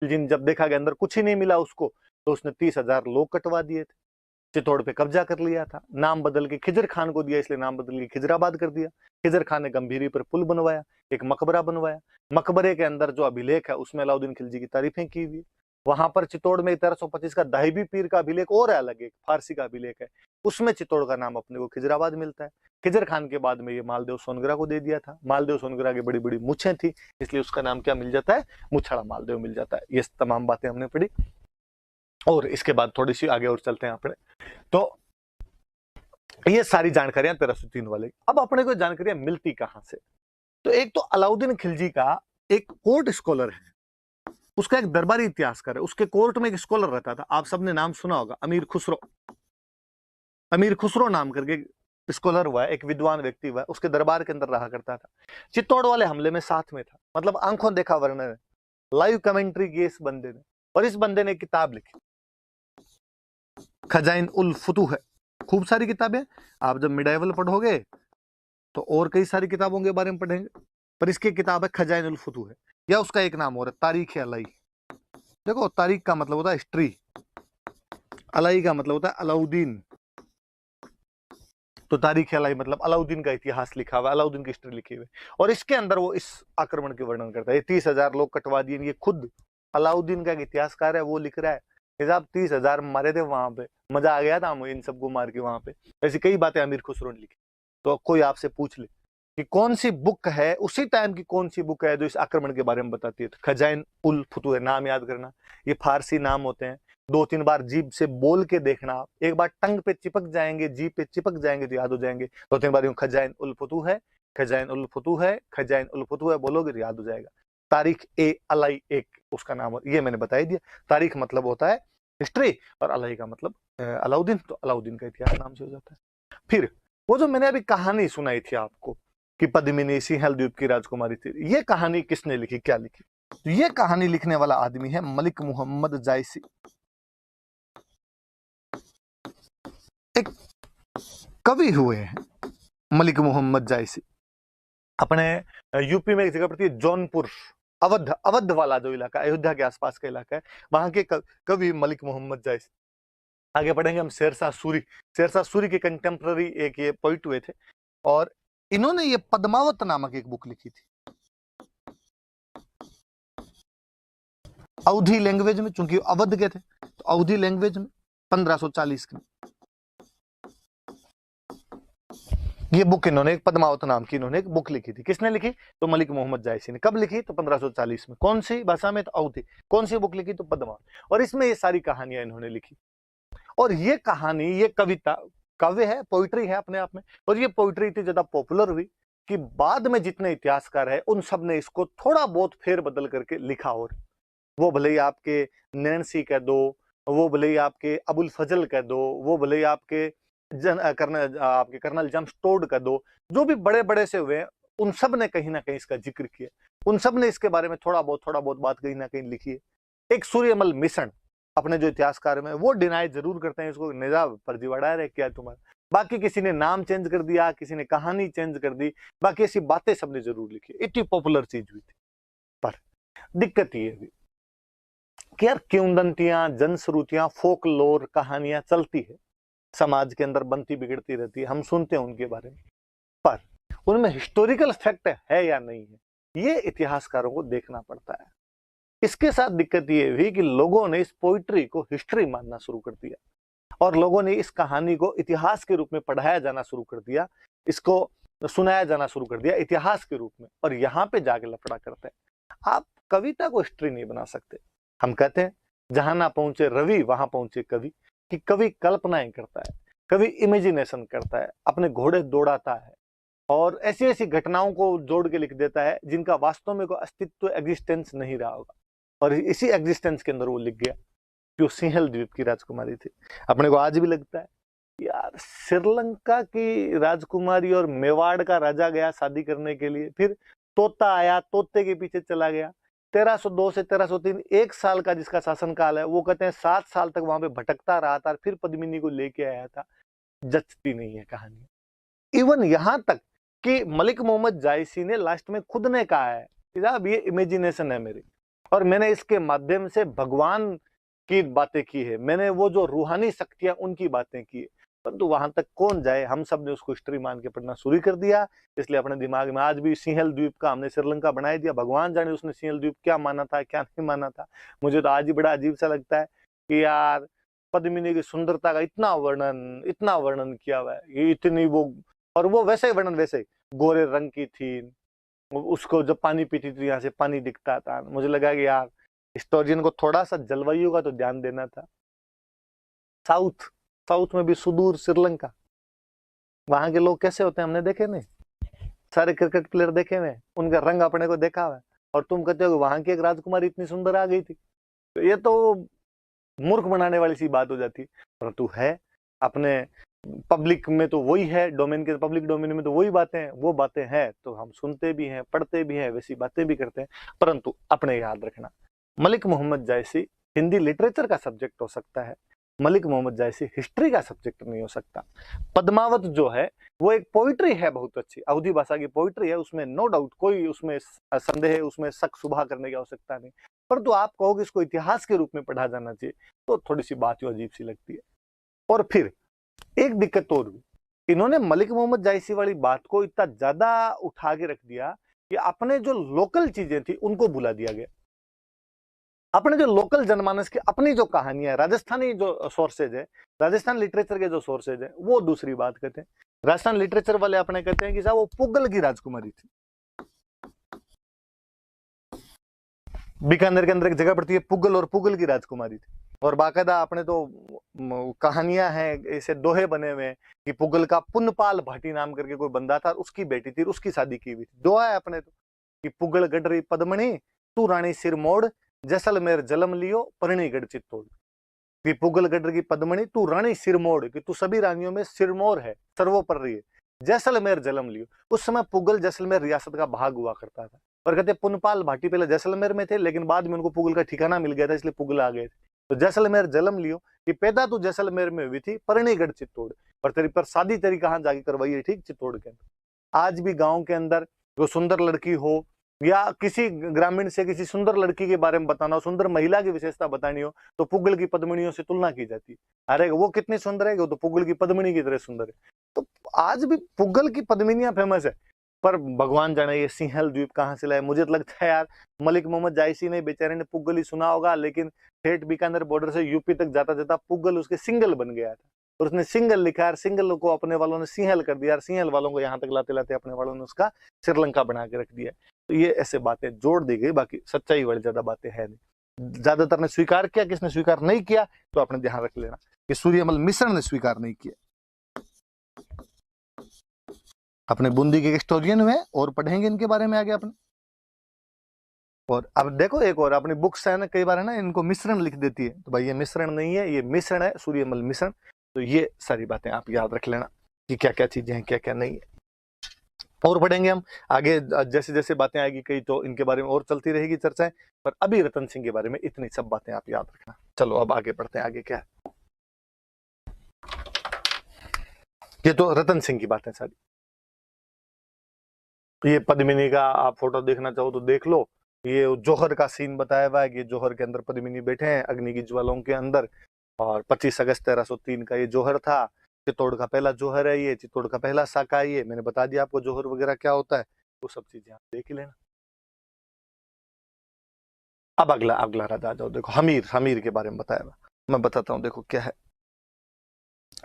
खिलजी ने जब देखा कि अंदर कुछ ही नहीं मिला उसको, तो उसने 30,000 लोग कटवा दिए थे, चित्तौड़ पे कब्जा कर लिया था, नाम बदल के खिजर खान को दिया, इसलिए नाम बदल के खिजराबाद कर दिया। खिजर खान ने गंभीरी पर पुल बनवाया, एक मकबरा बनवाया, मकबरे के अंदर जो अभिलेख है उसमें अलाउद्दीन खिलजी की तारीफें की हुई। वहां पर चित्तौड़ में 1325 का दाहिबी पीर का अभिलेख और है, अलग एक फारसी का अभिलेख है, उसमें चित्तौड़ का नाम अपने को खिजराबाद मिलता है। खिजर खान के बाद में ये मालदेव सोनगरा को दे दिया था। मालदेव सोनगरा की बड़ी बड़ी मुछें थी, इसलिए उसका नाम क्या मिल जाता है, मुछड़ा मालदेव मिल जाता है। ये तमाम बातें हमने पढ़ी, और इसके बाद थोड़ी सी आगे और चलते हैं अपने। तो ये सारी जानकारियां 1303 वाले। अब अपने को जानकारियां मिलती कहां से? तो एक तो अलाउद्दीन खिलजी का एक कोर्ट स्कॉलर है, उसका एक दरबारी इतिहासकार है, उसके कोर्ट में एक स्कॉलर रहता था, आप सबने नाम सुना होगा, अमीर खुसरो। अमीर खुसरो नाम करके स्कॉलर हुआ है, एक विद्वान व्यक्ति हुआ है, उसके दरबार के अंदर रहा करता था। चित्तौड़ वाले हमले में साथ में था, मतलब आंखों देखा वर्णन है, लाइव कमेंट्री की इस बंदे ने। और इस बंदे ने किताब लिखी, खजाइन उल फुतूह है। खूब सारी किताबें, आप जब मिडाइवल पढ़ोगे तो और कई सारी किताबों के बारे में पढ़ेंगे, पर इसकी किताब है खजाइन उल फुतूह है, या उसका एक नाम और है तारीख अलाई। देखो, तारीख का मतलब होता है हिस्ट्री, अलाई का मतलब होता है अलाउद्दीन, तो तारीख अलाई मतलब अलाउद्दीन का इतिहास लिखा हुआ, अलाउद्दीन की हिस्ट्री लिखी हुई। और इसके अंदर वो इस आक्रमण के वर्णन करता है। ये 30,000 लोग कटवा दिए, ये खुद अलाउद्दीन का एक इतिहासकार है, वो लिख रहा है। साहब 30,000 मारे थे वहां पे, मजा आ गया था हम इन सबको मार के वहां पे। ऐसी कई बातें अमीर खुसरो ने लिखी। तो कोई आपसे पूछ ले कि कौन सी बुक है उसी टाइम की, कौन सी बुक है जो इस आक्रमण के बारे में बताती है, तो खजाइन उल फुतूह है। नाम याद करना, ये फारसी नाम होते हैं, 2-3 बार जीभ से बोल के देखना, एक बार टंग पे चिपक जाएंगे, जीभ पे चिपक जाएंगे तो याद हो जाएंगे। 2-3 बार यूं खजाइन उल फुतूह है, खजाइन उल फुतूह है, खजाइन उल फुतूह है बोलोगे तो याद हो जाएगा। तारीख ए अलाई एक उसका नाम, ये मैंने बता ही दिया। तारीख मतलब होता है हिस्ट्री, और अलाई का मतलब अलाउद्दीन, तो अलाउद्दीन का इतिहास नाम से हो जाता है। फिर वो जो मैंने अभी कहानी सुनाई थी आपको कि पद्मिनी सिंहल द्वीप की राजकुमारी थी, ये कहानी किसने लिखी, क्या लिखी? तो ये कहानी लिखने वाला आदमी है मलिक मोहम्मद जायसी। एक कवि हुए हैं मलिक मोहम्मद जायसी। अपने यूपी में एक जगह पड़ती है जौनपुर, अवध, अवध वाला जो इलाका, अयोध्या के आसपास का इलाका है, वहां के कवि मलिक मोहम्मद जायसी। आगे बढ़ेंगे हम शेरशाह सूरी। शेरशाह सूरी के कंटेम्प्ररी एक ये पोइट हुए थे, और इन्होंने ये पद्मावत नामक एक बुक लिखी थी अवधी लैंग्वेज में, चूंकि अवध के थे तो अवधी लैंग्वेज में 1540 में ये बुक इन्होंने, पद्मावत नाम की इन्होंने एक बुक लिखी थी। किसने लिखी? तो मलिक मोहम्मद जायसी ने। कब लिखी? तो 1540 में। कौन सी भाषा में? तो अवधी। कौन सी बुक लिखी? तो पद्मावत। और इसमें ये सारी कहानियां इन्होंने लिखी। और ये कहानी, ये कविता, काव्य है, पोइट्री है अपने आप में। और ये पोइट्री इतनी ज्यादा पॉपुलर हुई कि बाद में जितने इतिहासकार है उन सब ने इसको थोड़ा बहुत फेर बदल करके लिखा। और वो भले ही आपके नैन्सी कह दो, वो भले ही आपके अबुल फजल कह दो, वो भले ही आपके कर्नल जेम्स टोड कह दो, जो भी बड़े बड़े से हुए उन सब ने कहीं ना कहीं इसका जिक्र किया, उन सब ने इसके बारे में थोड़ा बहुत बात कहीं ना कहीं लिखी है। एक सूर्यमल मिशन अपने जो इतिहासकार में वो डिनाई जरूर करते हैं इसको, निजाब फर्जीवाड़ा है क्या तुम्हारा। बाकी किसी ने नाम चेंज कर दिया, किसी ने कहानी चेंज कर दी, बाकी ऐसी बातें सबने जरूर लिखी। इतनी पॉपुलर चीज हुई थी। पर दिक्कत ये हुई कि यार किंवदंतियां, जनश्रुतियां, फोकलोर कहानियां चलती है समाज के अंदर, बनती बिगड़ती रहती है, हम सुनते हैं उनके बारे में, पर उनमें हिस्टोरिकल फैक्ट है या नहीं है, ये इतिहासकारों को देखना पड़ता है। इसके साथ दिक्कत ये हुई कि लोगों ने इस पोइट्री को हिस्ट्री मानना शुरू कर दिया, और लोगों ने इस कहानी को इतिहास के रूप में पढ़ाया जाना शुरू कर दिया, इसको सुनाया जाना शुरू कर दिया इतिहास के रूप में। और यहां पे जाके लफड़ा करते हैं। आप कविता को हिस्ट्री नहीं बना सकते। हम कहते हैं जहां ना पहुंचे रवि वहां पहुंचे कवि, कि कवि कल्पनाएं करता है, कवि इमेजिनेशन करता है, अपने घोड़े दौड़ाता है, और ऐसी ऐसी घटनाओं को जोड़ के लिख देता है जिनका वास्तव में कोई अस्तित्व, एग्जिस्टेंस नहीं रहा होगा। और इसी एग्जिस्टेंस के अंदर वो लिख गया कि वो सिंहल द्वीप की राजकुमारी थी। अपने को आज भी लगता है यार, श्रीलंका की राजकुमारी और मेवाड़ का राजा गया शादी करने के लिए, फिर तोता आया, तोते के पीछे चला गया। 1302 से 1303 एक साल का जिसका शासनकाल है, वो कहते हैं 7 साल तक वहां पे भटकता रहा था, फिर पद्मिनी को लेके आया था। जचती नहीं है कहानी। इवन यहां तक कि मलिक मोहम्मद जायसी ने लास्ट में खुद ने कहा है कि साहब ये इमेजिनेशन है मेरी, और मैंने इसके माध्यम से भगवान की बातें की है, मैंने वो जो रूहानी शक्तियां उनकी बातें की है, परंतु वहां तक कौन जाए। हम सब ने उसको हिस्ट्री मान के पढ़ना शुरू कर दिया, इसलिए अपने दिमाग में आज भी सिंहल द्वीप का हमने श्रीलंका बना दिया। भगवान जाने उसने सिंहल द्वीप क्या माना था क्या नहीं माना था। मुझे तो आज ही बड़ा अजीब सा लगता है कि यार पद्मिनी की सुंदरता का इतना वर्णन किया हुआ है, ये इतनी वो, और वो वैसे वर्णन वैसे गोरे रंग की थी, उसको जब पानी पीती थी यहाँ से पानी दिखता था। मुझे लगा कि यार हिस्टोरियन को थोड़ा सा जलवायु का तो ध्यान देना था। साउथ साउथ में भी सुदूर श्रीलंका, वहां के लोग कैसे होते हैं हमने देखे नहीं, सारे क्रिकेट प्लेयर देखे हुए, उनका रंग अपने को देखा हुआ है, और तुम कहते हो कि वहां की एक राजकुमारी इतनी सुंदर आ गई थी। तो ये तो मूर्ख बनाने वाली सी बात हो जाती, परंतु है अपने पब्लिक में तो वही है, डोमेन के पब्लिक डोमेन में तो वही बातें हैं, वो बातें हैं तो हम सुनते भी हैं, पढ़ते भी हैं, वैसी बातें भी करते हैं। परंतु अपने याद रखना, मलिक मोहम्मद जायसी हिंदी लिटरेचर का सब्जेक्ट हो सकता है, मलिक मोहम्मद जायसी हिस्ट्री का सब्जेक्ट नहीं हो सकता। पद्मावत जो है वो एक पोइट्री है, बहुत अच्छी अवधी भाषा की पोइट्री है, उसमें नो डाउट, कोई उसमें संदेह, उसमें शक शुबा करने की आवश्यकता नहीं। परंतु आप कहोगे इसको इतिहास के रूप में पढ़ा जाना चाहिए, तो थोड़ी सी बात अजीब सी लगती है। और फिर एक दिक्कत और भी, इन्होंने मलिक मोहम्मद जायसी वाली बात को इतना ज्यादा उठा के रख दिया कि अपने जो लोकल चीजें थी उनको भुला दिया गया। अपने जो लोकल जनमानस की अपनी जो कहानियां, राजस्थानी जो सोर्सेज है, राजस्थान लिटरेचर के जो सोर्सेज है, वो दूसरी बात कहते हैं। राजस्थान लिटरेचर वाले अपने कहते हैं कि साहब वो पुगल की राजकुमारी थी। बीकानेर के अंदर एक जगह पड़ती है पुगल, और पुगल की राजकुमारी थी। और बाकायदा अपने तो कहानियां हैं, ऐसे दोहे बने हुए हैं कि पुगल का पुनपाल भाटी नाम करके कोई बंदा था, उसकी बेटी थी, उसकी शादी की हुई थी। दोहा है अपने तो कि पुगल गडरी पद्मणी तू रानी सिर मोड़, जैसलमेर जलम लियो परणी गढ़ चित्तौड़। कि पुगल गढ़ की पद्मणी तू रानी सिरमोड़, कि तू सभी रानियों में सिरमौर है, सर्वोपरि है। जैसलमेर जलम लियो, उस समय पुगल जैसलमेर रियासत का भाग हुआ करता था। और कहते पुनपाल भाटी पहले जैसलमेर में थे, लेकिन बाद में उनको पुगल का ठिकाना मिल गया था, इसलिए पुगल आ गए थे। तो जैसलमेर जलम लियो कि पैदा तू जैसलमेर में हुई थी, परणीगढ़ चित्तौड़, और तेरी पर शादी तेरी कहां जाके करवाई है, ठीक चित्तौड़ के अंदर। आज भी गांव के अंदर जो सुंदर लड़की हो, या किसी ग्रामीण से किसी सुंदर लड़की के बारे में बताना हो, सुंदर महिला की विशेषता बतानी हो, तो पुगल की पद्मणियों से तुलना की जाती है। अरे वो कितनी सुंदर है, वो तो पुगल की पद्मणी की तरह सुंदर है। तो आज भी पुगल की पद्मिनियां फेमस है, पर भगवान जाने ये सिंहल द्वीप कहाँ से लाए। मुझे तो लगता है यार मलिक मोहम्मद जायसी ने बेचारे ने पुगल ही सुना होगा, लेकिन ठेठ बीकानेर बॉर्डर से यूपी तक जाता जाता पुगल उसके सिंगल बन गया था, और उसने सिंगल लिखा, और सिंगल को अपने वालों ने सिंहल कर दिया, और सिंहल वालों को यहाँ तक लाते लाते अपने वालों ने उसका श्रीलंका बना के रख दिया। तो ये ऐसे बातें जोड़ दी गई, बाकी सच्चाई वाली ज्यादा बातें है नहीं। ज्यादातर ने स्वीकार किया, किसने स्वीकार नहीं किया तो अपने ध्यान रख लेना कि सूर्यमल मिश्र ने स्वीकार नहीं किया। अपने बूंदी के हिस्टोरियन हुए और पढ़ेंगे इनके बारे में आगे अपने। और अब देखो एक और अपनी बुक्स है ना, कई बार है ना इनको मिश्रण लिख देती है, तो भाई ये मिश्रण नहीं है, ये मिश्रण है, सूर्यमल मिश्रण। तो ये सारी बातें आप याद रख लेना कि क्या क्या चीजें हैं, क्या क्या नहीं है। और बढ़ेंगे हम आगे, जैसे जैसे बातें आएगी कई, तो इनके बारे में और चलती रहेगी चर्चाएं, पर अभी रतन सिंह के बारे में इतनी सब बातें आप याद रखना। चलो अब आगे बढ़ते हैं, आगे क्या है। ये तो रतन सिंह की बातें सारी। ये पद्मिनी का आप फोटो देखना चाहो तो देख लो, ये जौहर का सीन बताया हुआ है कि जौहर के अंदर पद्मिनी बैठे हैं अग्नि की ज्वालाओं के अंदर, और 25 अगस्त 1303 का ये जौहर था। चित्तौड़ का पहला जौहर है ये, चित्तौड़ का पहला साका है ये। मैंने बता दिया आपको जौहर वगैरह क्या होता है, वो सब चीजें आप देख ही लेना। अब अगला अगला राजा जाओ, देखो हमीर, हमीर के बारे में बताया हुआ, मैं बताता हूँ। देखो क्या है,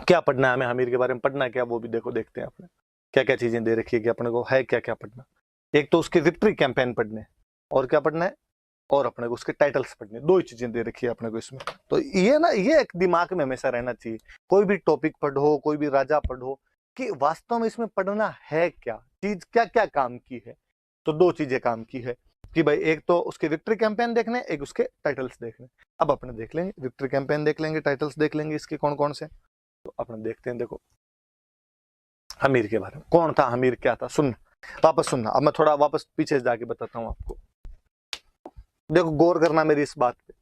क्या पढ़ना है हमें, हमीर के बारे में पढ़ना है क्या, वो भी देखो, देखते हैं अपने क्या क्या चीजें दे रखी है कि अपने को है क्या क्या पढ़ना। एक तो उसके विक्ट्री कैंपेन पढ़ने, और क्या पढ़ना है, और अपने को उसके टाइटल्स पढ़ने, दो ही चीजें दे रखी है अपने को इसमें। तो ये ना, ये एक दिमाग में हमेशा रहना चाहिए, कोई भी टॉपिक पढ़ो, कोई भी राजा पढ़ो, कि वास्तव में इसमें पढ़ना है क्या चीज, क्या क्या काम की है। तो दो चीजें काम की है कि भाई एक तो उसके विक्ट्री कैंपेन देखने, एक उसके टाइटल्स देखने। अब अपने देख लेंगे, विक्ट्री कैंपेन देख लेंगे, टाइटल्स देख लेंगे इसके कौन कौन से। तो अपने देखते हैं, देखो हमीर के बारे में, कौन था हमीर, क्या था, सुन वापस सुनना। अब मैं थोड़ा वापस पीछे जाके बताता हूं आपको, देखो गौर करना मेरी इस बात पे।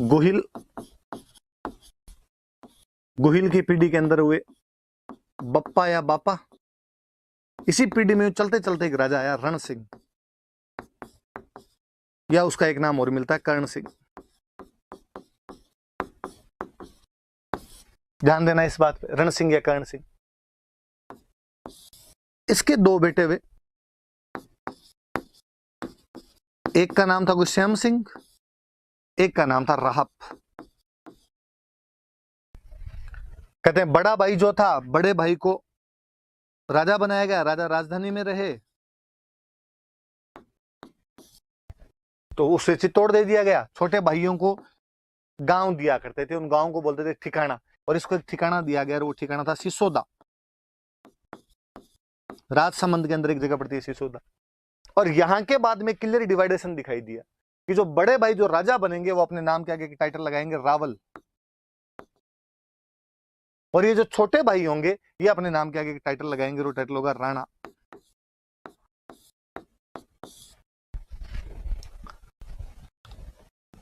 गुहिल, गुहिल की पीढ़ी के अंदर हुए बप्पा या बापा, इसी पीढ़ी में चलते चलते एक राजा आया रण सिंह। या उसका एक नाम और मिलता है कर्ण सिंह। ध्यान देना इस बात पे, रण सिंह या कर्ण सिंह। इसके दो बेटे हुए, एक का नाम था गुस्सैम सिंह, एक का नाम था राहप। कहते हैं बड़ा भाई जो था, बड़े भाई को राजा बनाया गया, राजा राजधानी में रहे, तो उसे चित्तौड़ दे दिया गया। छोटे भाइयों को गांव दिया करते थे, उन गांव को बोलते थे ठिकाना, और इसको एक ठिकाना दिया गया, और वो ठिकाना था सिसोदा। राजसमंद के अंदर एक जगह पड़ती है सिसोदा। और यहां के बाद में क्लियर डिवाइडेशन दिखाई दिया कि जो बड़े भाई जो राजा बनेंगे वो अपने नाम के आगे की टाइटल लगाएंगे रावल, और ये जो छोटे भाई होंगे ये अपने नाम के आगे की टाइटल लगाएंगे, वो टाइटल होगा राणा।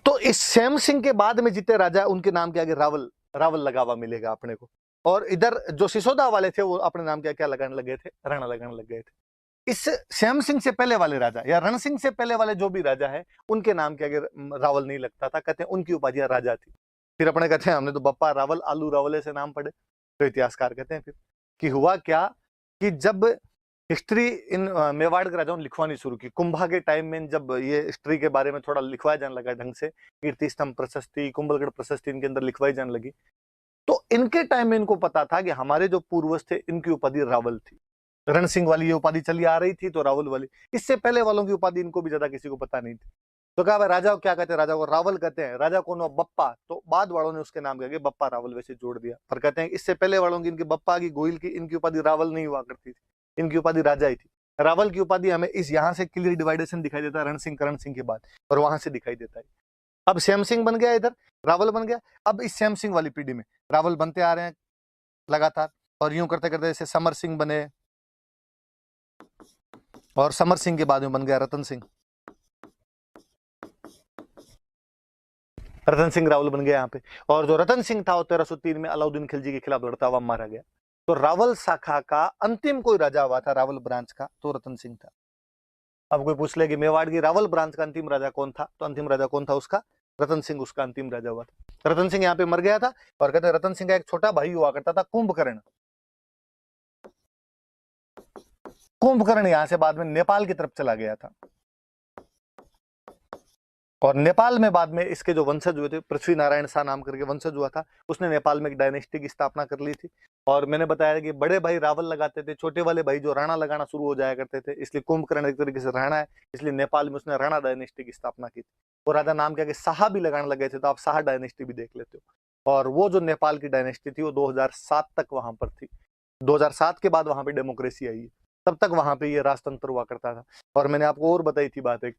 तो इस श्याम सिंह के बाद में जितने राजा उनके नाम के आगे रावल रावल लगा हुआ मिलेगा अपने को। और इधर जो सिसोदा वाले थे वो अपने नाम के क्या लगाने लगे थे, राणा लगाने लग गए थे। इस श्याम सिंह से पहले वाले राजा या रण सिंह से पहले वाले जो भी राजा है उनके नाम के आगे रावल नहीं लगता था, कहते हैं उनकी उपाधियां राजा थी। फिर अपने कहते हैं हमने तो बप्पा रावल आलू रावले से नाम पढ़े। तो इतिहासकार कहते हैं फिर कि हुआ क्या कि जब हिस्ट्री इन मेवाड़ के राजाओं ने लिखवानी शुरू की, कुंभा के टाइम में जब ये हिस्ट्री के बारे में थोड़ा लिखवाया जाने लगा ढंग से, कीर्ति स्तंभ प्रशस्ति, कुंभलगढ़ प्रशस्ति इनके अंदर लिखवाई जाने लगी, तो इनके टाइम में इनको पता था कि हमारे जो पूर्वज थे इनकी उपाधि रावल थी। रण सिंह वाली ये उपाधि चली आ रही थी तो रावल वाली, इससे पहले वालों की उपाधि इनको भी ज्यादा किसी को पता नहीं थी। तो कहा भाई राजा को क्या कहते हैं, राजा को रावल कहते हैं, राजा कौन हुआ, बप्पा। तो बाद वालों ने उसके नाम के बप्पा रावल वैसे जोड़ दिया, पर कहते हैं इससे पहले वालों की, इनकी बप्पा की, गोइल की, इनकी उपाधि रावल नहीं हुआ करती थी, इनकी उपाधि राजा ही थी। रावल की उपाधि हमें इस यहां से क्लियर डिवाइडेशन दिखाई देता है रण सिंह करण सिंह के बाद, और वहां से दिखाई देता है। अब श्याम सिंह बन गया, इधर रावल बन गया। अब इस श्याम सिंह वाली पीढ़ी में रावल बनते आ रहे हैं लगातार, और यूं करते करते जैसे समर सिंह बने, और समर सिंह के बाद में बन गया रतन सिंह। रतन सिंह रावल बन गया यहाँ पे। और जो रतन सिंह था वो 1303 में अलाउद्दीन खिलजी के खिलाफ लड़ता हुआ मारा गया। तो रावल शाखा का अंतिम कोई राजा हुआ था रावल ब्रांच का, तो रतन सिंह था। अब कोई पूछ ले कि मेवाड़ की रावल ब्रांच का अंतिम राजा कौन था, तो अंतिम राजा कौन था उसका, रतन सिंह उसका अंतिम राजा हुआ था। रतन सिंह यहाँ पे मर गया था, और कहते हैं रतन सिंह का एक छोटा भाई हुआ करता था कुंभकर्ण। कुंभकर्ण यहाँ से बाद में नेपाल की तरफ चला गया था, और नेपाल में बाद में इसके जो वंशज हुए थे, पृथ्वी नारायण शाह नाम करके वंशज हुआ था, उसने नेपाल में एक डायनेस्टी की स्थापना कर ली थी। और मैंने बताया कि बड़े भाई रावल लगाते थे, छोटे वाले भाई जो राणा लगाना शुरू हो जाया करते थे, इसलिए कुंभकर्ण एक तरीके से राणा है, इसलिए नेपाल में उसने राणा डायनेस्टी की स्थापना की थी। और राजा नाम के आगे शाह भी लगाने लगे थे, तो आप शाह डायनेस्टी भी देख लेते हो। और वो जो नेपाल की डायनेस्टी थी वो 2007 तक वहां पर थी। 2007 के बाद वहां पे डेमोक्रेसी आई है, तब तक वहां पे ये राजतंत्र हुआ करता था। और मैंने आपको और बताई थी बात एक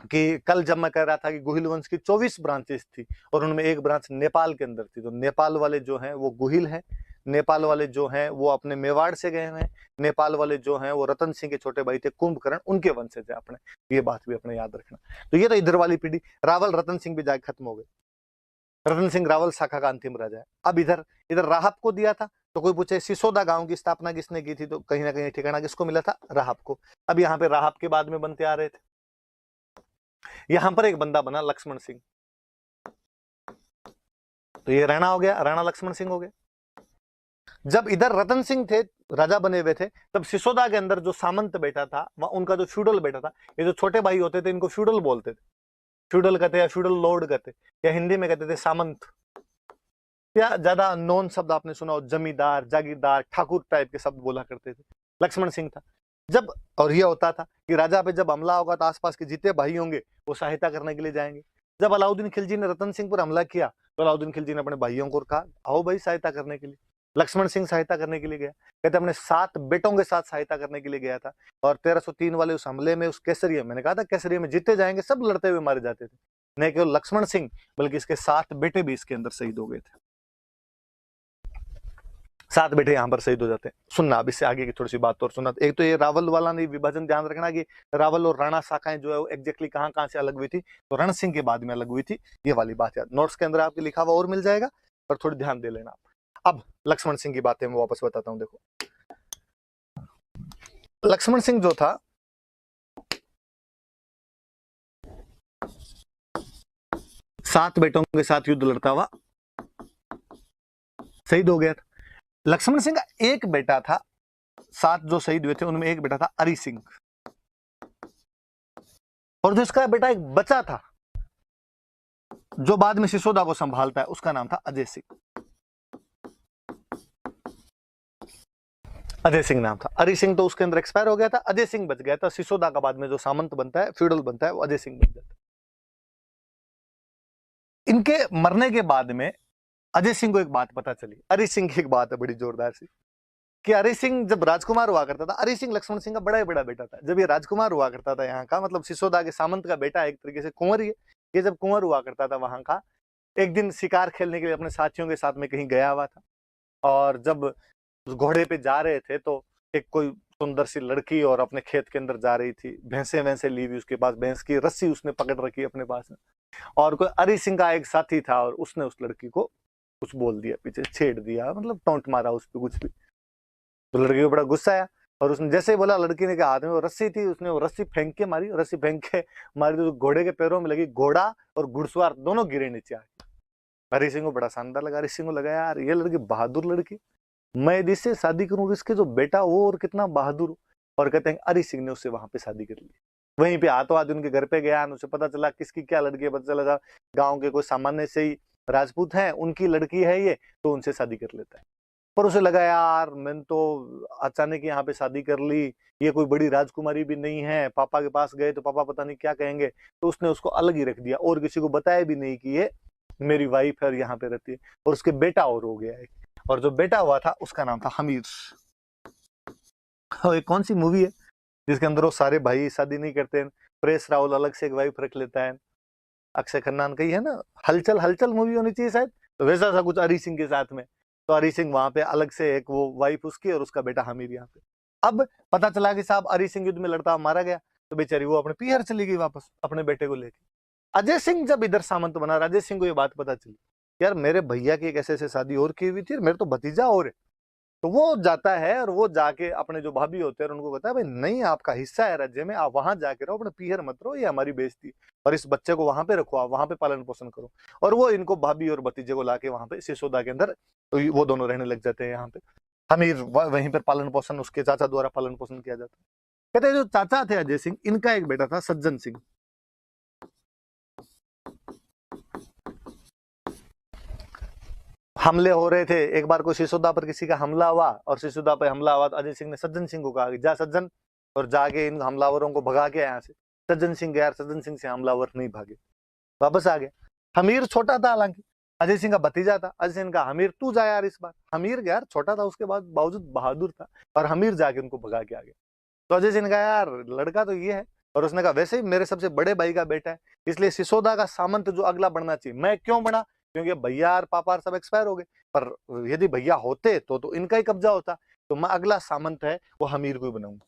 कि कल जब मैं कह रहा था कि गुहिल वंश की 24 ब्रांचेस थी, और उनमें एक ब्रांच नेपाल के अंदर थी। तो नेपाल वाले जो हैं वो गुहिल हैं, नेपाल वाले जो हैं वो अपने मेवाड़ से गए हैं, नेपाल वाले जो हैं वो रतन सिंह के छोटे भाई थे कुंभकर्ण, उनके वंशज थे अपने। ये बात भी अपने याद रखना। तो ये तो इधर वाली पीढ़ी, रावल रतन सिंह भी जाके खत्म हो गए। रतन सिंह रावल शाखा का अंतिम राजा है। अब इधर इधर राहब को दिया था, तो कोई पूछे सिसोदा गांव की स्थापना किसने की थी, तो कहीं ना कहीं ठिकाना किसको मिला था, राहब को। अब यहाँ पे राहब के बाद में बनते आ रहे थे। यहां पर एक बंदा बना लक्ष्मण सिंह, तो ये राणा हो गया, राणा लक्ष्मण सिंह हो गया। जब इधर रतन सिंह थे, राजा बने हुए थे, तब सिसोदा के अंदर जो सामंत बैठा था, वह उनका जो फ्यूडल बैठा था, ये जो छोटे भाई होते थे इनको फ्यूडल बोलते थे। फ्यूडल कहते या फ्यूडल लॉर्ड कहते, या हिंदी में कहते थे सामंत, या ज्यादा नॉन शब्द आपने सुना हो, जमींदार, जागीरदार, ठाकुर टाइप के शब्द बोला करते थे। लक्ष्मण सिंह था जब, और यह होता था कि राजा पे जब हमला होगा तो आसपास के जितने भाई होंगे वो सहायता करने के लिए जाएंगे। जब अलाउद्दीन खिलजी ने रतन सिंह पर हमला किया, तो अलाउद्दीन खिलजी ने अपने भाइयों को कहा आओ भाई सहायता करने के लिए। लक्ष्मण सिंह सहायता करने के लिए गया, कहते अपने 7 बेटों के साथ सहायता करने के लिए गया था। और 1303 वाले उस हमले में, उस केसरिया, मैंने कहा था केसरिया में जीते जाएंगे, सब लड़ते हुए मारे जाते थे। नहीं केवल लक्ष्मण सिंह बल्कि इसके 7 बेटे भी इसके अंदर शहीद हो गए थे। 7 बेटे यहां पर शहीद हो जाते हैं। सुनना अब इससे आगे की थोड़ी सी बात और सुनना। एक तो ये रावल वाला नहीं विभाजन ध्यान रखना कि रावल और राणा शाखाएं जो है वो एग्जैक्टली कहां कहां से अलग हुई थी, तो रण सिंह के बाद में अलग हुई थी। ये वाली बात याद, नोट्स के अंदर आपके लिखा हुआ और मिल जाएगा, पर थोड़ी ध्यान दे लेना। अब लक्ष्मण सिंह की बातें मैं वापस बताता हूं। देखो लक्ष्मण सिंह जो था, 7 बेटों के साथ युद्ध लड़ता हुआ शहीद हो गया था। लक्ष्मण सिंह का एक बेटा था, 7 जो शहीद हुए थे उनमें एक बेटा था अरि सिंह, और जो इसका बेटा एक बच्चा था जो बाद में सिसोदा को संभालता है, उसका नाम था अजय सिंह। अजय सिंह नाम था। अरि सिंह तो उसके अंदर एक्सपायर हो गया था, अजय सिंह बच गया था। सिसोदा का बाद में जो सामंत बनता है, फ्यूडल बनता है, वो अजय सिंह बन जाता है। इनके मरने के बाद में अजय सिंह को एक बात पता चली, अरि सिंह की एक बात है बड़ी जोरदार सी, कि अरि सिंह जब राजकुमार हुआ करता था, अरि सिंह लक्ष्मण सिंह का बड़ा ही बड़ा बेटा था। जब ये राजकुमार हुआ करता था यहाँ का, मतलब सिसोदा के सामंत का बेटा, एक तरीके से कुंवर ही है, ये जब कुंवर हुआ करता था वहां का, एक दिन शिकार खेलने के लिए अपने साथियों के साथ में कहीं गया हुआ था, और जब उस घोड़े पे जा रहे थे तो एक कोई सुंदर सी लड़की और अपने खेत के अंदर जा रही थी, भैंसे वैंसे ली हुई उसके पास, भैंस की रस्सी उसने पकड़ रखी अपने पास में, और कोई अरि सिंह का एक साथी था और उसने उस लड़की को कुछ बोल दिया, पीछे छेड़ दिया, मतलब टोंट मारा उस पर कुछ भी। तो लड़की को बड़ा गुस्सा आया, और उसने जैसे ही बोला, लड़की ने के हाथ में वो रस्सी थी, उसने वो रस्सी फेंक के मारी, रस्सी फेंक के मारी तो घोड़े के पैरों में लगी, घोड़ा और घुड़सवार दोनों गिरे नीचे आके। हरि सिंह को बड़ा शानदार लगा, हरि सिंह को लगा यार ये लड़की बहादुर लड़की, मैं यदि इससे शादी करूं, इसके जो बेटा वो और कितना बहादुर, और कहते हैं हरि सिंह ने उससे वहां पे शादी कर ली। वहीं पे हाथों हाथ उनके घर पे गया, उसे पता चला किसकी क्या लड़की है, पता चला गाँव के कोई सामान्य से ही राजपूत है, उनकी लड़की है ये, तो उनसे शादी कर लेता है। पर उसे लगा यार मैंने तो अचानक यहाँ पे शादी कर ली, ये कोई बड़ी राजकुमारी भी नहीं है, पापा के पास गए तो पापा पता नहीं क्या कहेंगे, तो उसने उसको अलग ही रख दिया, और किसी को बताया भी नहीं कि ये मेरी वाइफ है और यहाँ पे रहती है। और उसके बेटा और हो गया एक, और जो बेटा हुआ था उसका नाम था हमीर। एक कौन सी मूवी है जिसके अंदर वो सारे भाई शादी नहीं करते हैं, प्रेस रावल अलग से एक वाइफ रख लेता है, अक्षय खन्ना का ही है ना, हलचल, हलचल मूवी होनी चाहिए शायद, तो वैसा सा कुछ हरि सिंह के साथ में। तो हरि सिंह वहां पे अलग से एक वो वाइफ उसकी और उसका बेटा हमीर यहाँ पे। अब पता चला कि साहब हरि सिंह युद्ध में लड़ता मारा गया, तो बेचारी वो अपने पीहर चली गई वापस अपने बेटे को लेके। अजय सिंह जब इधर सामंत बना, अजय सिंह को ये बात पता चली, यार मेरे भैया की एक ऐसे शादी और की हुई थी, मेरे तो भतीजा और है। तो वो जाता है और वो जाके अपने जो भाभी होते हैं उनको कहता है, भाई नहीं आपका हिस्सा है राज्य में, आप वहां जाके रहो, अपने पीहर मत रहो, ये हमारी बेइज्जती, और इस बच्चे को वहां पे रखो, आप वहां पे पालन पोषण करो। और वो इनको भाभी और भतीजे को लाके वहां पे सिसोदा के अंदर तो वो दोनों रहने लग जाते हैं यहाँ पे। हमीर वहीं पर पालन पोषण उसके चाचा द्वारा पालन पोषण किया जाता है। कहते हैं जो चाचा थे अजय सिंह, इनका एक बेटा था सज्जन सिंह। हमले हो रहे थे, एक बार को सिसोदा पर किसी का हमला हुआ, और सिसोदा पर हमला हुआ तो अजय सिंह ने सज्जन सिंह को कहा कि जा सज्जन, और जाके इन हमलावरों को भगा के यहाँ से। सज्जन सिंह गया, सज्जन सिंह से हमलावर नहीं भागे, वापस आ गया। हमीर छोटा था, हालांकि अजय सिंह का भतीजा था। अजय सिंह का हमीर तू जा यार इस बार। हमीर यार छोटा था, उसके बाद बावजूद बहादुर था, और हमीर जाके उनको भगा के आ गया। तो अजय सिंह ने कहा यार लड़का तो ये है, और उसने कहा वैसे ही मेरे सबसे बड़े भाई का बेटा है, इसलिए सिसोदा का सामंत जो अगला बनना चाहिए। मैं क्यों बना, क्योंकि भैया और पापा सब एक्सपायर हो गए, पर यदि भैया होते तो इनका ही कब्जा होता, तो मैं अगला सामंत है वो हमीर को ही बनाऊंगा।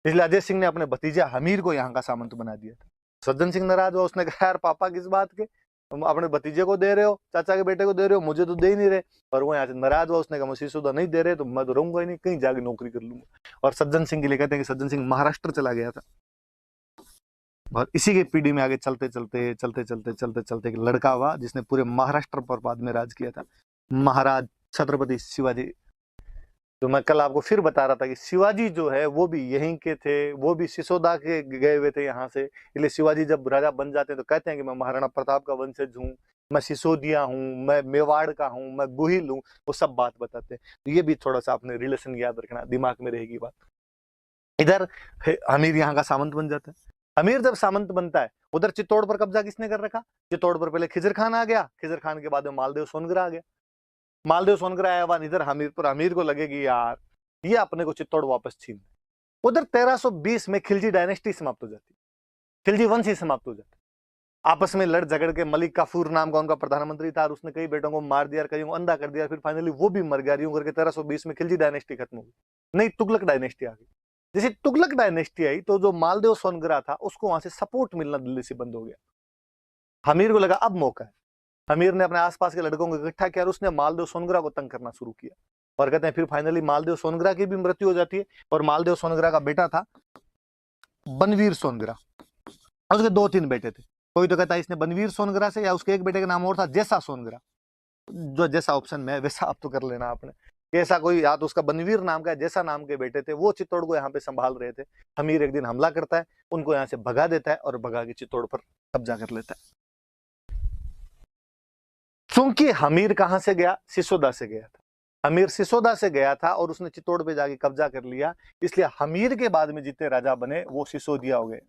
इसलिए अजय सिंह ने अपने भतीजा हमीर को यहाँ का सामंत बना दिया था। सज्जन सिंह नाराज हुआ, उसने कहा यार पापा किस बात के, तुम अपने भतीजे को दे रहे हो, चाचा के बेटे को दे रहे हो, मुझे तो दे ही नहीं रहे। और वो यहाँ से नाराज हुआ, उसने कहा सिसोदा नहीं दे रहे तो मैं तो रहूंगा ही नहीं, कहीं जाके नौकरी कर लूंगा। और सज्जन सिंह के लिए कहते हैं कि सज्जन सिंह महाराष्ट्र चला गया था। और इसी के पीढ़ी में आगे चलते चलते चलते चलते चलते चलते एक लड़का हुआ जिसने पूरे महाराष्ट्र पर बाद में राज किया था, महाराज छत्रपति शिवाजी। तो मैं कल आपको फिर बता रहा था कि शिवाजी जो है वो भी यहीं के थे, वो भी सिसोदा के गए हुए थे यहाँ से। इसलिए शिवाजी जब राजा बन जाते हैं तो कहते हैं कि मैं महाराणा प्रताप का वंशज हूँ, मैं सिसोदिया हूँ, मैं मेवाड़ का हूँ, मैं गुहिल हूँ, वो सब बात बताते हैं। तो ये भी थोड़ा सा आपने रिलेशन याद रखना, दिमाग में रहेगी बात। इधर हमीर यहाँ का सामंत बन जाता है। हमीर जब सामंत बनता है, उधर चित्तौड़ पर कब्जा किसने कर रखा, चित्तौड़ पर पहले खिजर खान आ गया, खिजर खान के बाद में मालदेव सोनगरा आ गया। मालदेव सोनगरा आया बाद इधर हमीर पर, हमीर को लगेगी यार ये अपने को चित्तौड़ वापस छीन। उधर 1320 में खिलजी डायनेस्टी समाप्त हो जाती, खिलजी वंश ही समाप्त हो जाता। आपस में लड़ झगड़ के मलिक काफूर नाम का उनका प्रधानमंत्री था, और उसने कई बेटों को मार दिया, कईयों को अंधा कर दिया, फिर फाइनली वो भी मर गया। यूं करके 1320 में खिलजी डायनेस्टी खत्म हो गई, नई तुगलक डायनेस्टी आ गई। जैसे तुगलक डायनेस्टी आई तो जो मालदेव सोनगरा था उसको वहां से सपोर्ट मिलना दिल्ली से बंद हो गया। हमीर को लगा अब मौका है, हमीर ने अपने आसपास के लड़कों को इकट्ठा किया और उसने मालदेव सोनगरा को तंग करना शुरू किया। और कहते हैं फिर फाइनली मालदेव सोनगरा की भी मृत्यु हो जाती है, और मालदेव सोनगरा का बेटा था बनवीर सोनगरा, उसके 2-3 बेटे थे। कोई तो कहता है इसने बनवीर सोनगरा से, या उसके एक बेटे का नाम और था जैसा सोनगरा, जो जैसा ऑप्शन में है वैसा आप तो कर लेना आपने, कि ऐसा कोई, या तो उसका बनवीर नाम का, जैसा नाम के बेटे थे, वो चित्तौड़ को यहाँ पे संभाल रहे थे। हमीर एक दिन हमला करता है, उनको यहाँ से भगा देता है और भगा के चित्तौड़ पर कब्जा कर लेता है। चूंकि हमीर कहां से गया, सिसोदा से गया था, हमीर सिसोदा से गया था और उसने चित्तौड़ पे जाके कब्जा कर लिया, इसलिए हमीर के बाद में जितने राजा बने वो सिसोदिया हो गए।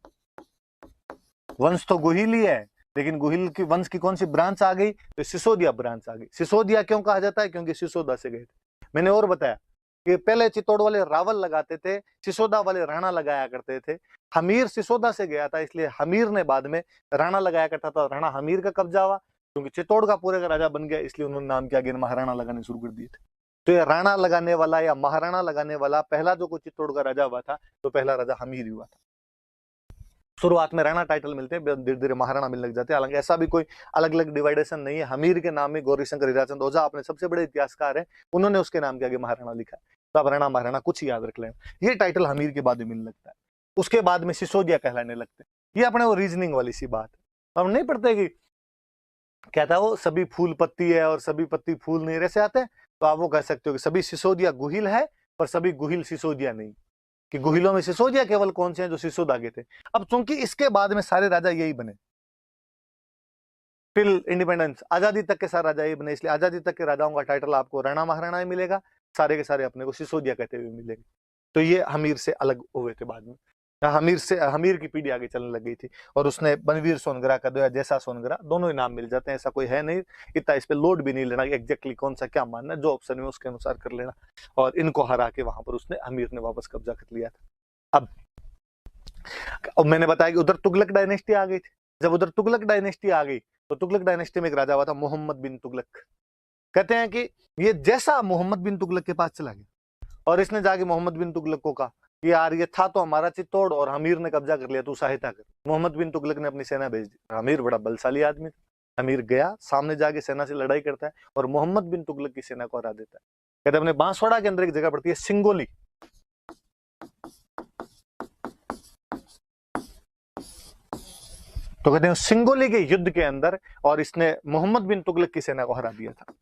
वंश तो गुहिल ही है, लेकिन गुहिल की वंश की कौन सी ब्रांच आ गई, तो सिसोदिया ब्रांच आ गई। सिसोदिया क्यों कहा जाता है, क्योंकि सिसोदा से गए थे। मैंने और बताया कि पहले चित्तौड़ वाले रावल लगाते थे, सिसोदा वाले राणा लगाया करते थे। हमीर सिसोदा से गया था, इसलिए हमीर ने बाद में राणा लगाया करता था, राणा हमीर का कब्जा हुआ, क्योंकि चित्तौड़ का पूरे का राजा बन गया, इसलिए उन्होंने नाम क्या किया, महाराणा लगाने शुरू कर दिए थे। तो ये राणा लगाने वाला या महाराणा लगाने वाला पहला जो कोई चित्तौड़ का राजा हुआ था, तो पहला राजा हमीर ही हुआ था। शुरुआत में राणा टाइटल मिलते हैं, धीरे धीरे महाराणा मिलने लग जाते हैं। हालांकि ऐसा भी कोई अलग अलग डिवाइडेशन नहीं है। हमीर के नाम में गौरी शंकर हीराचंद ओझा अपने सबसे बड़े इतिहासकार हैं, उन्होंने उसके नाम के आगे महाराणा लिखा है। तो आप राणा महाराणा कुछ याद रख लें, ये टाइटल हमीर के बाद में मिलने लगता है। उसके बाद में सिसोदिया कहलाने लगते हैं। ये अपने वो रीजनिंग वाली सी बात है। हम नहीं पढ़ते कि कहता है वो सभी फूल पत्ती है और सभी पत्ती फूल नहीं, ऐसे आते हैं। तो आप वो कह सकते हो कि सभी सिसोदिया गुहिल है, पर सभी गुहिल सिसोदिया नहीं, कि गुहिलों में सिसोदिया केवल कौन से हैं, जो सिसोदा के थे। अब चूंकि इसके बाद में सारे राजा यही बने, टिल इंडिपेंडेंस, आजादी तक के सारे राजा यही बने, इसलिए आजादी तक के राजाओं का टाइटल आपको राणा महाराणा ही मिलेगा, सारे के सारे अपने को सिसोदिया कहते हुए मिलेंगे। तो ये हमीर से अलग हुए थे बाद में, हमीर की पीढ़ी आगे चलने लग गई थी, और उसने बनवीर सोनगरा का दो या जैसा सोनगरा, दोनों ही नाम मिल जाते हैं, ऐसा कोई है नहीं। इतना इस पे लोड भी नहीं लेना कि एग्जैक्टली कौन सा क्या मानना है, जो ऑप्शन में उसके अनुसार कर लेना। और इनको हरा के वहां पर उसने हमीर ने वापस कब्जा कर लिया था। अब मैंने बताया कि उधर तुगलक डायनेस्टी आ गई थी। जब उधर तुगलक डायनेस्टी आ गई, तो तुगलक डायनेस्टी में एक राजा हुआ था मोहम्मद बिन तुगलक। कहते हैं कि ये जैसा मोहम्मद बिन तुगलक के पास चला गया, और इसने जाके मोहम्मद बिन तुगलक को कहा कि यार ये था तो हमारा चित्तौड़ और हमीर ने कब्जा कर लिया, तू सहायता कर। मोहम्मद बिन तुगलक ने अपनी सेना भेज दी। हमीर बड़ा बलशाली आदमी था, हमीर गया, सामने जाके सेना से लड़ाई करता है और मोहम्मद बिन तुगलक की सेना को हरा देता है। कहते अपने बांसवाड़ा के अंदर एक जगह पड़ती है सिंगोली, तो कहते हैं सिंगोली के युद्ध के अंदर, और इसने मोहम्मद बिन तुगलक की सेना को हरा दिया था।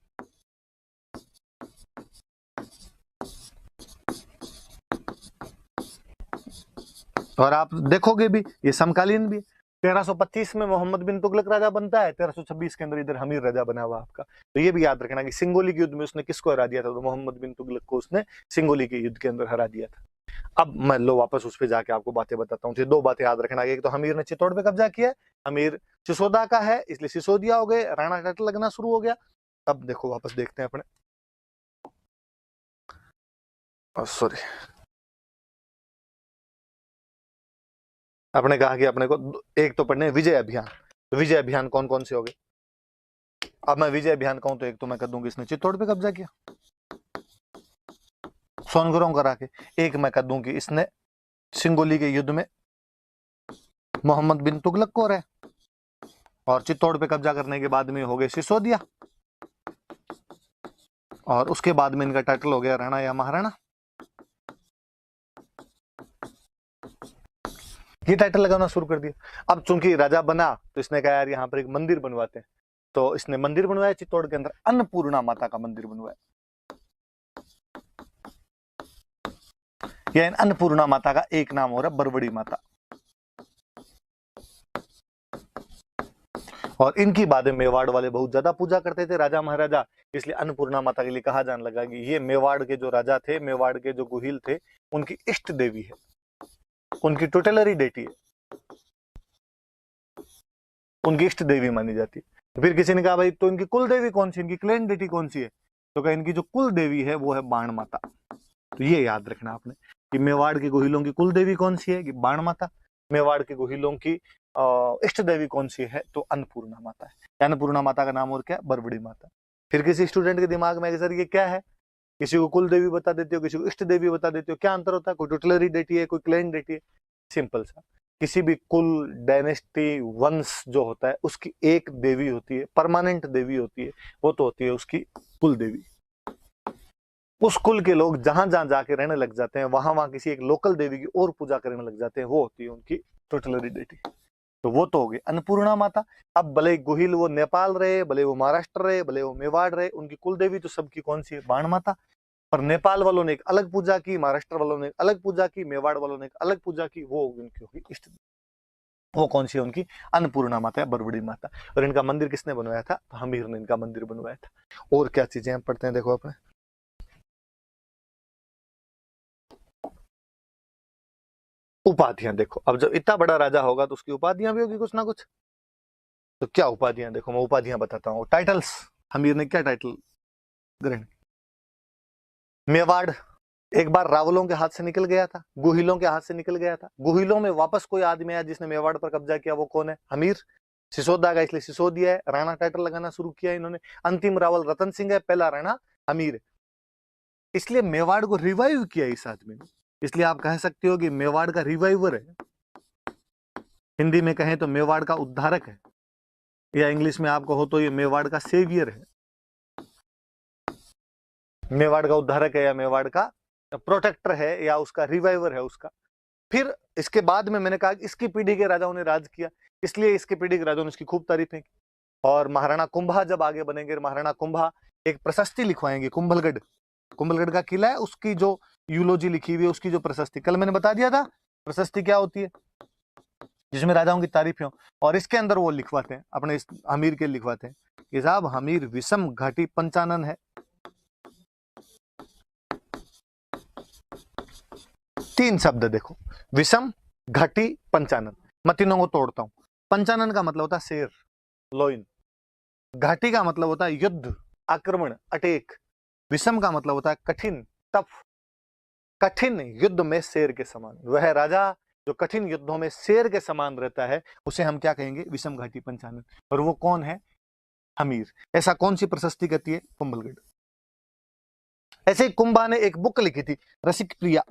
और आप देखोगे भी ये समकालीन भी, 1325 में मोहम्मद बिन तुगलक राजा बनता है, 1326 के अंदर इधर हमीर राजा बना हुआ आपका। तो ये भी याद रखना कि सिंगोली के युद्ध में उसने किसको हरा दिया था, तो मोहम्मद बिन तुगलक को उसने सिंगोली के युद्ध के अंदर हरा दिया था। अब मैं लो वापस उस पर जाके आपको बातें बताता हूँ। दो बातें याद रखना, एक तो हमीर ने चित्तौड़ पे कब्जा किया, हमीर सिसोदा का है इसलिए सिसोदिया हो गए, राणा टाइटल लगना शुरू हो गया। अब देखो वापस देखते हैं अपने, सॉरी, आपने कहा कि अपने को एक तो पढ़ने विजय अभियान। तो विजय अभियान कौन कौन से हो गए? अब मैं विजय अभियान कहूं तो एक तो मैं कह दूंगी इसने चित्तौड़ पे कब्जा किया सोनगरों करा के, एक मैं कह दूं कि इसने सिंगोली के युद्ध में मोहम्मद बिन तुगलक को रहे, और चित्तौड़ पे कब्जा करने के बाद में हो गए सिसोदिया, और उसके बाद में इनका टाइटल हो गया राणा या महाराणा। ये टाइटल लगाना शुरू कर दिया। अब चूंकि राजा बना तो इसने कहा यार यहाँ पर एक मंदिर बनवाते हैं, तो इसने मंदिर बनवाया चित्तौड़ के अंदर, अन्नपूर्णा माता का मंदिर बनवाया। यह अन्नपूर्णा माता का एक नाम हो रहा है बरबड़ी माता, और इनकी बातें मेवाड़ वाले बहुत ज्यादा पूजा करते थे राजा महाराजा, इसलिए अन्नपूर्णा माता के लिए कहा जाने लगा कि ये मेवाड़ के जो राजा थे, मेवाड़ के जो गुहिल थे, उनकी इष्ट देवी है, उनकी टोटलरी डेटी है, उनकी इष्ट देवी मानी जाती है। फिर किसी ने कहा भाई तो इनकी कुल देवी कौन सी, इनकी क्लैन डेटी कौन सी है? तो कहा इनकी जो कुल देवी है वो है बाण माता। तो ये याद रखना आपने कि मेवाड़ के गुहिलों की कुल देवी कौन सी है, कि बाण माता। मेवाड़ के गुहिलों की इष्ट देवी कौन सी है, तो अन्नपूर्णा माता है। अन्नपूर्णा माता का नाम और क्या, बरबड़ी माता। फिर किसी स्टूडेंट के दिमाग में सर ये क्या है, किसी को कुल देवी बता देते हो, किसी को इष्ट देवी बता देते हो, क्या अंतर होता है? कोई टोटलरी डेटी है, कोई क्लैन डेटी है। सिंपल सा, किसी भी कुल डायनेस्टी वंश जो होता है उसकी एक देवी होती है, परमानेंट देवी होती है, वो तो होती है उसकी कुल देवी। उस कुल के लोग जहां जहां जाके रहने लग जाते हैं, वहां वहां किसी एक लोकल देवी की और पूजा करने लग जाते हैं, वो होती है उनकी टोटलरी डेटी। तो वो तो हो गई अन्नपूर्णा माता। अब भले गोहिल वो नेपाल रहे, भले वो महाराष्ट्र रहे, भले वो मेवाड़ रहे, उनकी कुल देवी तो सबकी कौन सी है? बाण माता। पर नेपाल वालों ने एक अलग पूजा की, महाराष्ट्र वालों ने एक अलग पूजा की, मेवाड़ वालों ने एक अलग पूजा की, वो उनकी होगी इष्ट। वो कौन सी है उनकी? अन्नपूर्णा माता या बरबड़ी माता। और इनका मंदिर किसने बनवाया था? तो हमीर ने इनका मंदिर बनवाया था। और क्या चीजें हम पढ़ते हैं, देखो अपने उपाधियां देखो। अब जब इतना बड़ा राजा होगा तो उसकी उपाधियां भी होगी कुछ ना कुछ। तो क्या उपाधियां, देखो मैं उपाधियां बताता हूँ। टाइटल्स, हमीर ने क्या टाइटल ग्रहण? मेवाड़ एक बार रावलों के हाथ से निकल गया था, गुहिलों के हाथ से निकल गया था। गुहिलों में वापस कोई आदमी आया जिसने मेवाड़ पर कब्जा किया, वो कौन है? हमीर। सिसोद आ गया इसलिए सिसोदिया है, राणा टाइटल लगाना शुरू किया इन्होंने। अंतिम रावल रतन सिंह है, पहला राणा हमीर है। इसलिए मेवाड़ को रिवाइव किया इस आदमी ने। इसलिए आप कह सकते हो कि मेवाड़ का रिवाइवर है। हिंदी में कहें तो मेवाड़ का उद्धारक है, या इंग्लिश में आपको हो तो ये मेवाड़ का सेवियर है। मेवाड़ का उद्धारक है, या मेवाड़ का प्रोटेक्टर है, या उसका रिवाइवर है उसका। फिर इसके बाद में मैंने कहा इसकी पीढ़ी के राजाओं ने राज किया, इसलिए इसकी पीढ़ी के राजाओं ने इसकी खूब तारीफें की। और महाराणा कुंभा जब आगे बनेंगे, महाराणा कुंभा एक प्रशस्ति लिखवाएंगे, कुंभलगढ़, कुंभलगढ़ का किला है, उसकी जो यूलोजी लिखी हुई है, उसकी जो प्रशस्ति, कल मैंने बता दिया था प्रशस्ति क्या होती है, जिसमें राजाओं की तारीफें हो। और इसके अंदर वो लिखवाते हैं अपने इस हमीर के लिखवाते हैं कि साहब हमीर विषम घाटी पंचानन है। 3 शब्द देखो, विषम घाटी पंचानन। मैं तीनों को तोड़ता हूं। पंचानन का मतलब होता है शेर, लोइन। घाटी का मतलब होता है युद्ध, आक्रमण, अटैक। विषम का मतलब होता है कठिन, टफ। कठिन युद्ध में शेर के समान, वह राजा जो कठिन युद्धों में शेर के समान रहता है, उसे हम क्या कहेंगे? विषम घाटी पंचानन। और वो कौन है? हमीर। ऐसा कौन सी प्रशस्ति कहती है? कुंभलगढ़। ऐसे ही कुंभा ने एक बुक लिखी थी, रसिक प्रिया।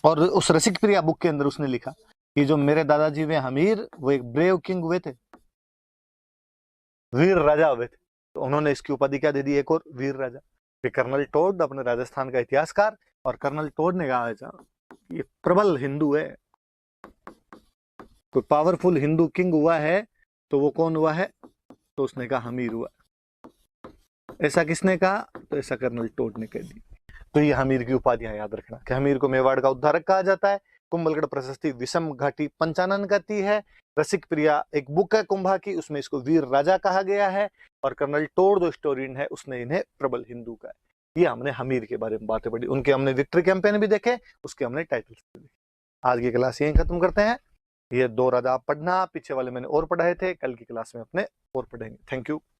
और उस रसिक प्रिया बुक के अंदर उसने लिखा कि जो मेरे दादाजी वे हमीर, वो एक ब्रेव किंग हुए थे, वीर राजा हुए थे। तो उन्होंने इसकी उपाधि क्या दे दी? एक और वीर राजा। फिर कर्नल टोड, अपने राजस्थान का इतिहासकार, और कर्नल टोड ने कहा ये प्रबल हिंदू है, कोई पावरफुल हिंदू किंग हुआ है तो वो कौन हुआ है? तो उसने कहा हमीर हुआ। ऐसा किसने कहा? तो ऐसा कर्नल टोड ने कह दी। तो ये हमीर की उपाधियां याद रखना कि हमीर को मेवाड़ का उद्धारक कहा जाता है, कुंभलगढ़ प्रशस्ति विषम घाटी पंचानन कहती है, रसिक प्रिया एक बुक है कुंभा की, उसमें इसको वीर राजा कहा गया है, और कर्नल टोड जो हिस्टोरियन है उसने इन्हें प्रबल हिंदू कहा है। ये हमने हमीर के बारे में बातें पढ़ी, उनके हमने विक्ट्री कैंपेन भी देखे, उसके हमने टाइटल्स भी देखे। आज की क्लास यहीं खत्म करते हैं। ये 2 राजा आप पढ़ना, पीछे वाले मैंने और पढ़ाए थे, कल की क्लास में अपने और पढ़ेंगे। Thank you.